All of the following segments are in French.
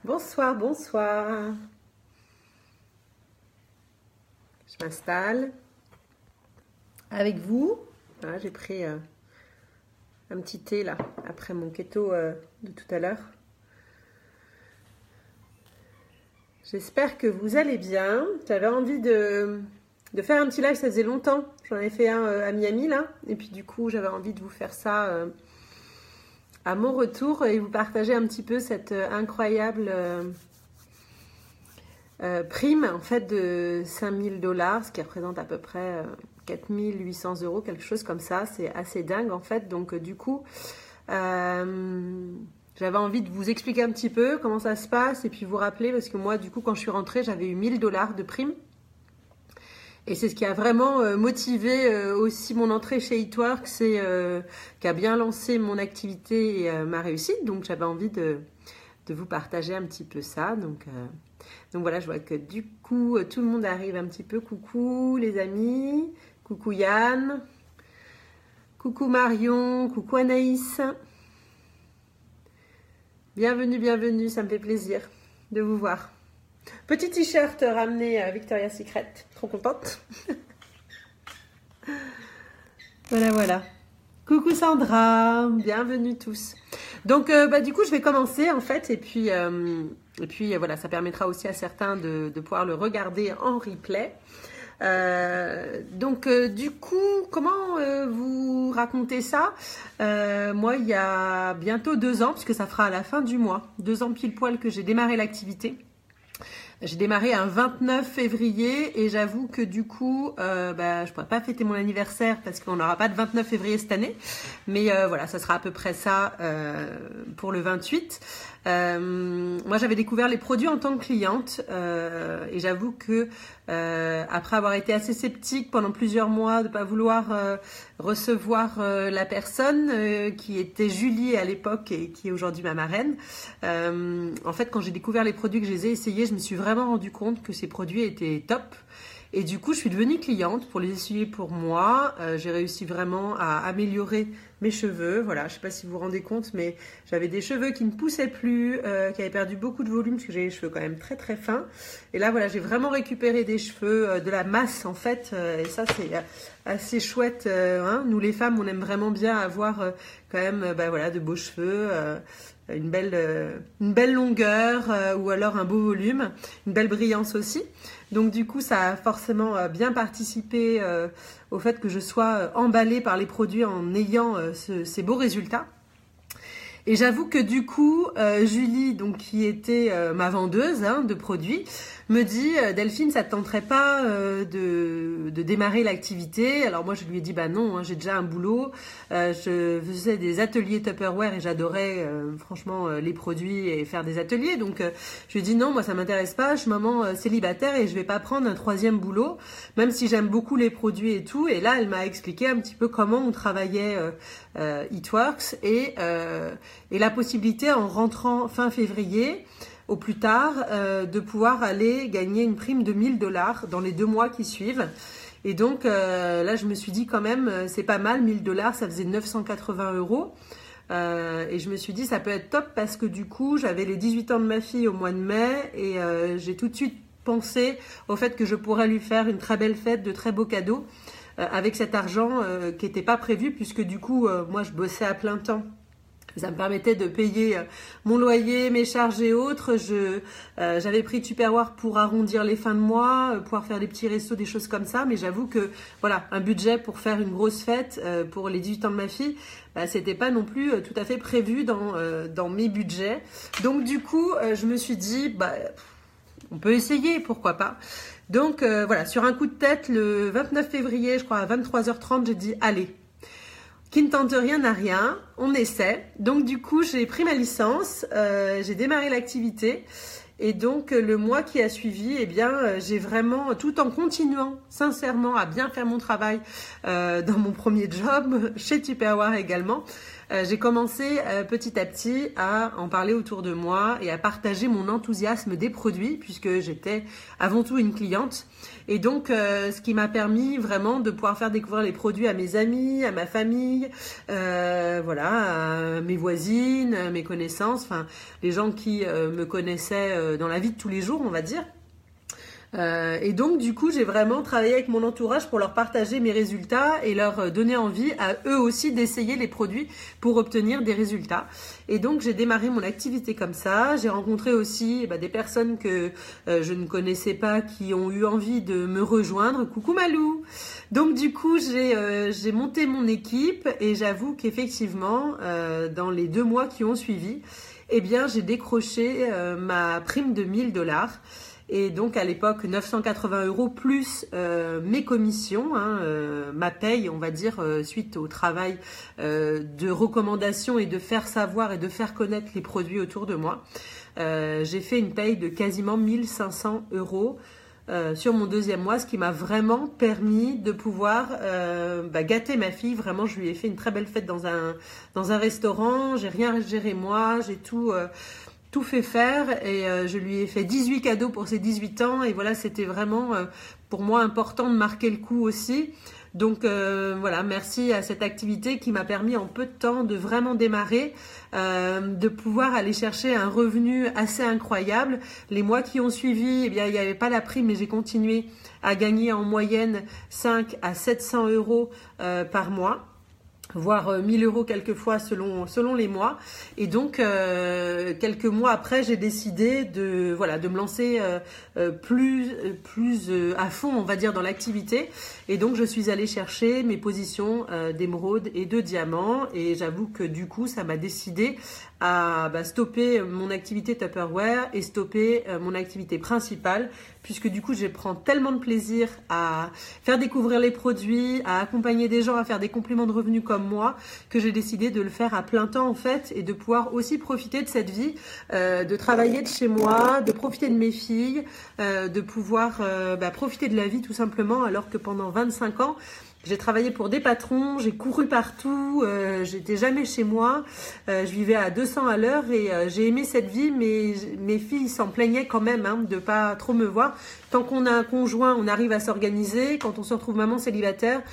Bonsoir, bonsoir. Je m'installe avec vous. Voilà, j'ai pris un petit thé là, après mon keto de tout à l'heure. J'espère que vous allez bien. J'avais envie de faire un petit live, ça faisait longtemps. J'en avais fait un à Miami là. Et puis du coup, j'avais envie de vous faire ça à mon retour et vous partager un petit peu cette incroyable prime en fait de 5 000 $, ce qui représente à peu près 4 800 €, quelque chose comme ça. C'est assez dingue en fait. Donc du coup, j'avais envie de vous expliquer un petit peu comment ça se passe et puis vous rappeler parce que moi du coup quand je suis rentrée j'avais eu 1 000 $ de prime. Et c'est ce qui a vraiment motivé aussi mon entrée chez Eatworks et qui a bien lancé mon activité et ma réussite. Donc j'avais envie de vous partager un petit peu ça. Donc voilà, je vois que du coup tout le monde arrive un petit peu. Coucou les amis, coucou Yann, coucou Marion, coucou Anaïs. Bienvenue, bienvenue, ça me fait plaisir de vous voir. Petit t-shirt ramené à Victoria's Secret, trop contente. Voilà, voilà. Coucou Sandra, bienvenue tous. Donc, du coup, je vais commencer en fait, et puis voilà, ça permettra aussi à certains de pouvoir le regarder en replay. Du coup, comment vous raconter ça? Moi, il y a bientôt 2 ans, puisque ça fera à la fin du mois, 2 ans pile poil que j'ai démarré l'activité. J'ai démarré un 29 février et j'avoue que du coup, je pourrais pas fêter mon anniversaire parce qu'on n'aura pas de 29 février cette année. Mais voilà, ça sera à peu près ça pour le 28. Moi, j'avais découvert les produits en tant que cliente et j'avoue que après avoir été assez sceptique pendant plusieurs mois de pas vouloir recevoir la personne qui était Julie à l'époque et qui est aujourd'hui ma marraine, en fait, quand j'ai découvert les produits, que je les ai essayés, je me suis vraiment rendu compte que ces produits étaient top. Et du coup, je suis devenue cliente pour les essayer pour moi. J'ai réussi vraiment à améliorer mes cheveux. Voilà, je sais pas si vous vous rendez compte, mais j'avais des cheveux qui ne poussaient plus, qui avaient perdu beaucoup de volume parce que j'ai les cheveux quand même très très fins. Et là, voilà, j'ai vraiment récupéré des cheveux, de la masse en fait. Et ça, c'est assez chouette. Nous, les femmes, on aime vraiment bien avoir quand même, voilà, de beaux cheveux. Une belle longueur ou alors un beau volume, une belle brillance aussi. Donc du coup, ça a forcément bien participé au fait que je sois emballée par les produits en ayant ces beaux résultats. Et j'avoue que du coup, Julie, donc qui était ma vendeuse de produits, me dit Delphine, ça te tenterait pas de démarrer l'activité? Alors moi je lui ai dit non, j'ai déjà un boulot. Je faisais des ateliers Tupperware et j'adorais franchement les produits et faire des ateliers. Donc je lui ai dit non, moi ça m'intéresse pas. Je suis maman célibataire et je vais pas prendre un 3e boulot, même si j'aime beaucoup les produits et tout. Et là elle m'a expliqué un petit peu comment on travaillait Eatworks et la possibilité en rentrant fin février au plus tard de pouvoir aller gagner une prime de 1 000 $ dans les 2 mois qui suivent. Et donc là je me suis dit quand même c'est pas mal, 1 000 $, ça faisait 980 €. Et je me suis dit ça peut être top parce que du coup j'avais les 18 ans de ma fille au mois de mai et j'ai tout de suite pensé au fait que je pourrais lui faire une très belle fête, de très beaux cadeaux avec cet argent qui n'était pas prévu puisque du coup moi je bossais à plein temps. Ça me permettait de payer mon loyer, mes charges et autres. J'avais pris Tupperware pour arrondir les fins de mois, pouvoir faire des petits restos, des choses comme ça. Mais j'avoue que voilà, un budget pour faire une grosse fête pour les 18 ans de ma fille, c'était pas non plus tout à fait prévu dans mes budgets. Donc du coup, je me suis dit, on peut essayer, pourquoi pas. Donc voilà, sur un coup de tête, le 29 février, je crois à 23h30, j'ai dit allez. Qui ne tente rien n'a rien, on essaie. Donc du coup, j'ai pris ma licence, j'ai démarré l'activité Et donc, le mois qui a suivi, eh bien, j'ai vraiment, tout en continuant sincèrement à bien faire mon travail dans mon premier job, chez Tupperware également, j'ai commencé petit à petit à en parler autour de moi et à partager mon enthousiasme des produits, puisque j'étais avant tout une cliente. Et donc, ce qui m'a permis vraiment de pouvoir faire découvrir les produits à mes amis, à ma famille, voilà, à mes voisines, à mes connaissances, enfin, les gens qui me connaissaient dans la vie de tous les jours, on va dire. Et donc, du coup, j'ai vraiment travaillé avec mon entourage pour leur partager mes résultats et leur donner envie à eux aussi d'essayer les produits pour obtenir des résultats. Et donc, j'ai démarré mon activité comme ça. J'ai rencontré aussi des personnes que je ne connaissais pas qui ont eu envie de me rejoindre. Coucou Malou! Donc, du coup, j'ai monté mon équipe et j'avoue qu'effectivement, dans les 2 mois qui ont suivi, eh bien, j'ai décroché ma prime de 1 000 $. Et donc à l'époque 980 € plus mes commissions, ma paye on va dire suite au travail de recommandation et de faire savoir et de faire connaître les produits autour de moi. J'ai fait une paye de quasiment 1 500 € sur mon 2e mois, ce qui m'a vraiment permis de pouvoir gâter ma fille. Vraiment, je lui ai fait une très belle fête dans un restaurant. J'ai rien géré moi, j'ai tout fait faire et je lui ai fait 18 cadeaux pour ses 18 ans et voilà, c'était vraiment pour moi important de marquer le coup aussi. Donc voilà, merci à cette activité qui m'a permis en peu de temps de vraiment démarrer, de pouvoir aller chercher un revenu assez incroyable. Les mois qui ont suivi, eh bien, il n'y avait pas la prime, mais j'ai continué à gagner en moyenne 500 à 700 € par mois, voire 1 000 € quelquefois selon les mois. Et donc quelques mois après, j'ai décidé de me lancer plus à fond, on va dire, dans l'activité. Et donc je suis allée chercher mes positions d'émeraude et de diamant. Et j'avoue que du coup, ça m'a décidé à stopper mon activité Tupperware et stopper mon activité principale, puisque du coup je prends tellement de plaisir à faire découvrir les produits, à accompagner des gens à faire des compléments de revenus comme moi, que j'ai décidé de le faire à plein temps en fait, et de pouvoir aussi profiter de cette vie, de travailler de chez moi, de profiter de mes filles, de pouvoir profiter de la vie tout simplement, alors que pendant 25 ans, j'ai travaillé pour des patrons, j'ai couru partout, j'étais jamais chez moi, je vivais à 200 à l'heure et j'ai aimé cette vie, mais mes filles s'en plaignaient quand même de pas trop me voir. Tant qu'on a un conjoint, on arrive à s'organiser. Quand on se retrouve maman célibataire,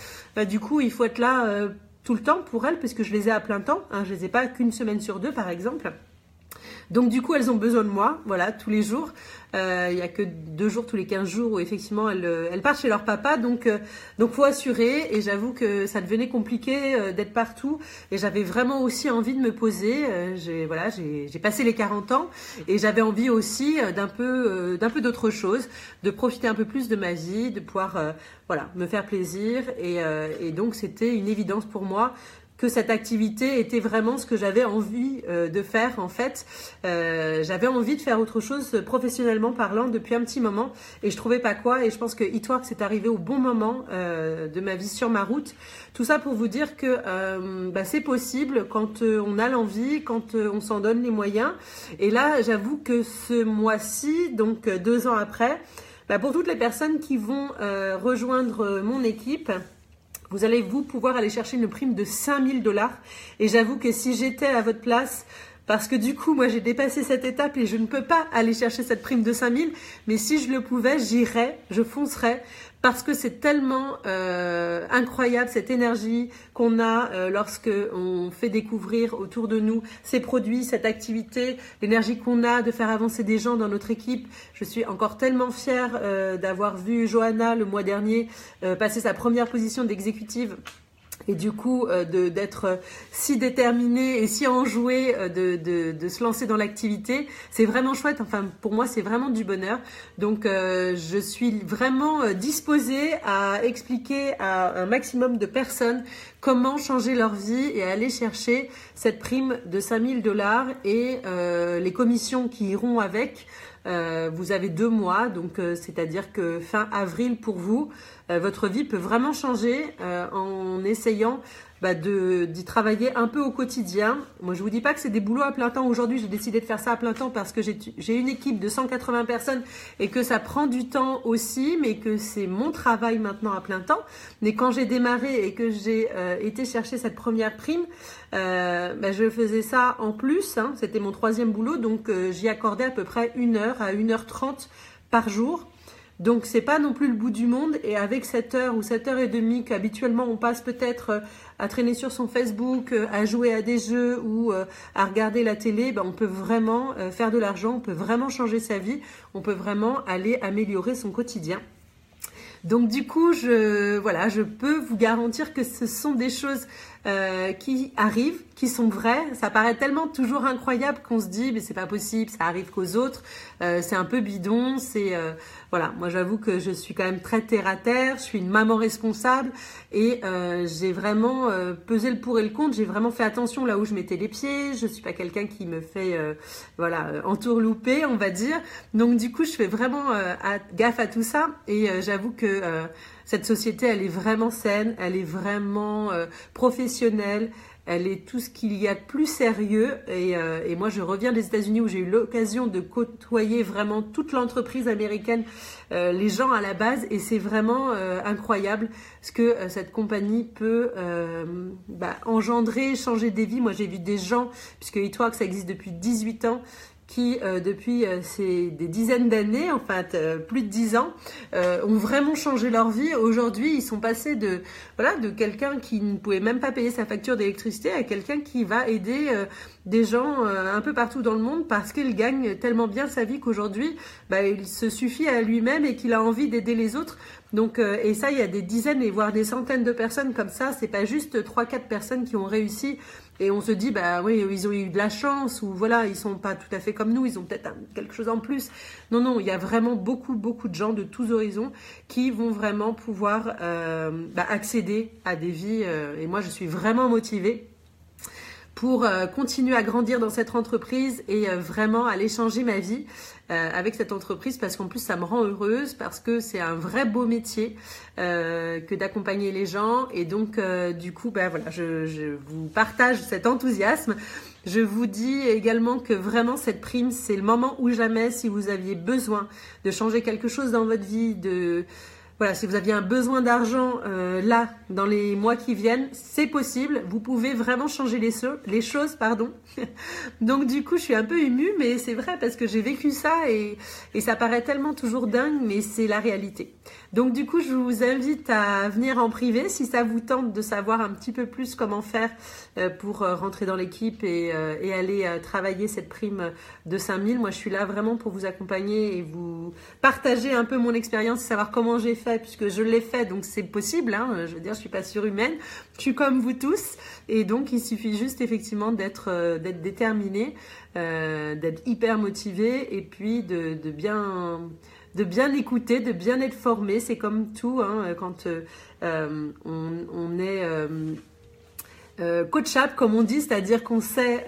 du coup, il faut être là tout le temps pour elles, parce que je les ai à plein temps. Je les ai pas qu'une semaine sur 2, par exemple. Donc du coup, elles ont besoin de moi, voilà, tous les jours. Il y a que 2 jours tous les 15 jours où effectivement elles partent chez leur papa, donc faut assurer. Et j'avoue que ça devenait compliqué d'être partout. Et j'avais vraiment aussi envie de me poser. J'ai passé les 40 ans et j'avais envie aussi d'un peu d'autre chose, de profiter un peu plus de ma vie, de pouvoir me faire plaisir. Et donc c'était une évidence pour moi que cette activité était vraiment ce que j'avais envie de faire en fait. J'avais envie de faire autre chose professionnellement parlant depuis un petit moment et je trouvais pas quoi, et je pense que Eatworks est arrivé au bon moment de ma vie sur ma route. Tout ça pour vous dire que c'est possible quand on a l'envie, quand on s'en donne les moyens. Et là, j'avoue que ce mois-ci, donc 2 ans après, pour toutes les personnes qui vont rejoindre mon équipe, vous allez pouvoir aller chercher une prime de 5 000 $. Et j'avoue que si j'étais à votre place, parce que du coup, moi, j'ai dépassé cette étape et je ne peux pas aller chercher cette prime de 5 000. Mais si je le pouvais, j'irais, je foncerais. Parce que c'est tellement incroyable cette énergie qu'on a lorsque on fait découvrir autour de nous ces produits, cette activité, l'énergie qu'on a de faire avancer des gens dans notre équipe. Je suis encore tellement fière d'avoir vu Johanna le mois dernier passer sa première position d'exécutive. Et du coup, d'être si déterminée et si enjouée de se lancer dans l'activité, c'est vraiment chouette. Enfin, pour moi, c'est vraiment du bonheur. Donc, je suis vraiment disposée à expliquer à un maximum de personnes comment changer leur vie et aller chercher cette prime de 5 000 $ et les commissions qui iront avec. Vous avez 2 mois, donc c'est-à-dire que fin avril pour vous, votre vie peut vraiment changer en essayant d'y travailler un peu au quotidien. Moi, je vous dis pas que c'est des boulots à plein temps. Aujourd'hui, j'ai décidé de faire ça à plein temps parce que j'ai une équipe de 180 personnes et que ça prend du temps aussi, mais que c'est mon travail maintenant à plein temps. Mais quand j'ai démarré et que j'ai été chercher cette première prime, je faisais ça en plus. Hein. C'était mon 3e boulot, donc j'y accordais à peu près 1 heure à 1h30 par jour. Donc, c'est pas non plus le bout du monde. Et avec 7 heures ou 7 heures et demie qu'habituellement on passe peut-être à traîner sur son Facebook, à jouer à des jeux ou à regarder la télé, on peut vraiment faire de l'argent, on peut vraiment changer sa vie, on peut vraiment aller améliorer son quotidien. Donc du coup, je peux vous garantir que ce sont des choses qui arrivent, qui sont vraies. Ça paraît tellement toujours incroyable qu'on se dit mais c'est pas possible, ça arrive qu'aux autres, c'est un peu bidon, voilà. Moi j'avoue que je suis quand même très terre à terre, je suis une maman responsable et j'ai vraiment pesé le pour et le contre. J'ai vraiment fait attention là où je mettais les pieds. Je suis pas quelqu'un qui me fait entourlouper, on va dire. Donc du coup je fais vraiment gaffe à tout ça et j'avoue que cette société, elle est vraiment saine, elle est vraiment professionnelle, elle est tout ce qu'il y a de plus sérieux. Et moi, je reviens des États-Unis où j'ai eu l'occasion de côtoyer vraiment toute l'entreprise américaine, les gens à la base, et c'est vraiment incroyable ce que cette compagnie peut engendrer, changer des vies. Moi, j'ai vu des gens, puisque eTwork, ça existe depuis 18 ans, qui depuis des dizaines d'années, en fait plus de 10 ans, ont vraiment changé leur vie. Aujourd'hui, ils sont passés de quelqu'un qui ne pouvait même pas payer sa facture d'électricité à quelqu'un qui va aider des gens un peu partout dans le monde parce qu'il gagne tellement bien sa vie qu'aujourd'hui, il se suffit à lui-même et qu'il a envie d'aider les autres. Donc, et ça, il y a des dizaines et voire des centaines de personnes comme ça. C'est pas juste 3-4 personnes qui ont réussi. Et on se dit, oui, ils ont eu de la chance, ou voilà, ils sont pas tout à fait comme nous, ils ont peut-être quelque chose en plus. Non, il y a vraiment beaucoup de gens de tous horizons qui vont vraiment pouvoir accéder à des vies. Et moi, je suis vraiment motivée pour continuer à grandir dans cette entreprise et vraiment aller changer ma vie avec cette entreprise parce qu'en plus ça me rend heureuse parce que c'est un vrai beau métier que d'accompagner les gens et donc du coup je vous partage cet enthousiasme. Je vous dis également que vraiment cette prime c'est le moment ou jamais si vous aviez besoin de changer quelque chose dans votre vie, si vous aviez un besoin d'argent là, dans les mois qui viennent, c'est possible. Vous pouvez vraiment changer les choses. Donc du coup, je suis un peu émue, mais c'est vrai parce que j'ai vécu ça et ça paraît tellement toujours dingue, mais c'est la réalité. Donc du coup, je vous invite à venir en privé si ça vous tente de savoir un petit peu plus comment faire pour rentrer dans l'équipe et aller travailler cette prime de 5000. Moi, je suis là vraiment pour vous accompagner et vous partager un peu mon expérience, savoir comment j'ai fait puisque je l'ai fait, donc c'est possible. Je veux dire, je suis pas surhumaine, je suis comme vous tous, et donc il suffit juste effectivement d'être déterminé, d'être hyper motivé, et puis de bien écouter, de bien être formé. C'est comme tout, quand on est coachable, comme on dit, c'est-à-dire qu'on sait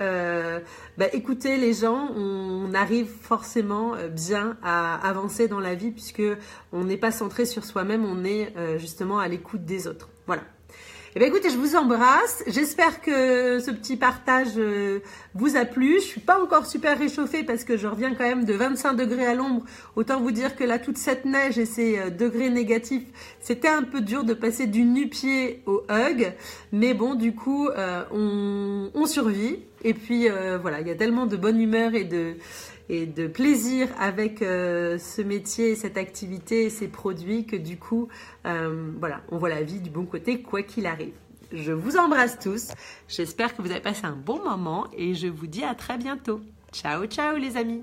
écouter les gens, on arrive forcément bien à avancer dans la vie puisque on n'est pas centré sur soi-même, on est justement à l'écoute des autres. Voilà. Eh bien écoutez, je vous embrasse. J'espère que ce petit partage vous a plu. Je suis pas encore super réchauffée parce que je reviens quand même de 25 degrés à l'ombre. Autant vous dire que là, toute cette neige et ces degrés négatifs, c'était un peu dur de passer du nu-pied au hug. Mais bon, du coup, on survit. Et puis, il y a tellement de bonne humeur et de plaisir avec ce métier, cette activité, ces produits que du coup, on voit la vie du bon côté quoi qu'il arrive. Je vous embrasse tous. J'espère que vous avez passé un bon moment et je vous dis à très bientôt. Ciao, ciao les amis.